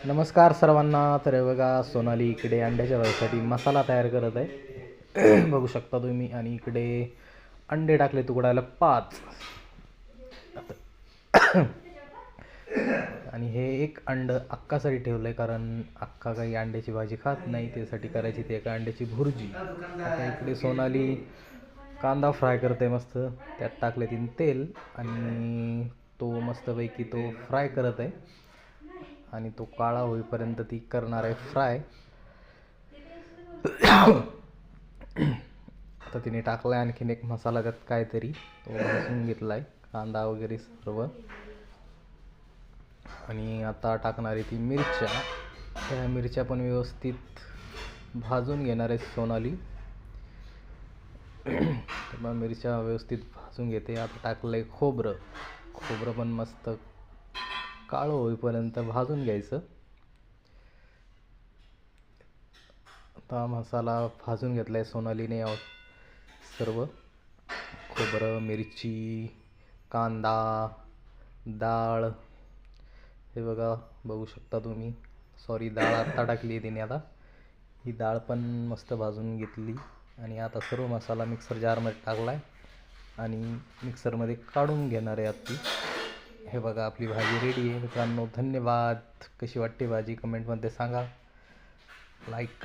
नमस्कार सर्वांना. तर हे बघा, सोनाली इकडे अंड्याच्या भाजीसाठी मसाला तयार करत आहे. बघू शकता तुम्ही. आणि इकडे अंडे टाकले तुकडायला 5. आणि हे एक अंड अक्कासाठी ठेवलं आहे, कारण अक्का काही अंड्याची भाजी खात नाही, त्यासाठी करायची ती एका अंड्याची भुर्जी. आता इकडे सोनाली कांदा फ्राय करते मस्त. त्यात टाकले 3 तेल आणि तो मस्तपैकी तो फ्राय करत आहे. आणि तो काळा होईपर्यंत ती करणार आहे फ्राय. आता तिने टाकला आहे आणखीन एक मसाला त्यात काहीतरी, तो भाजून घेतला आहे कांदा वगैरे सर्व. आणि आता टाकणार आहे ती मिरच्या. त्या मिरच्या पण व्यवस्थित भाजून घेणार आहे सोनाली. मग मिरच्या व्यवस्थित भाजून घेते. आता टाकलं आहे खोबरं. खोबरं पण मस्त काळं होईपर्यंत भाजून घ्यायचं. आता मसाला भाजून घेतला आहे सोनालीने सर्व. खोबरं, मिरची, कांदा, डाळ. हे बघा, बघू शकता तुम्ही. सॉरी, डाळ आत्ता टाकली आहे तिने. आता ही डाळ पण मस्त भाजून घेतली. आणि आता सर्व मसाला मिक्सर जारमध्ये टाकला आहे आणि मिक्सरमध्ये काढून घेणार आहे आत्ती. हे बघा, आपली भाजी रेडी आहे मित्रांनो. धन्यवाद. कशी वाटते भाजी कमेंटमध्ये सांगा. लाईक करा.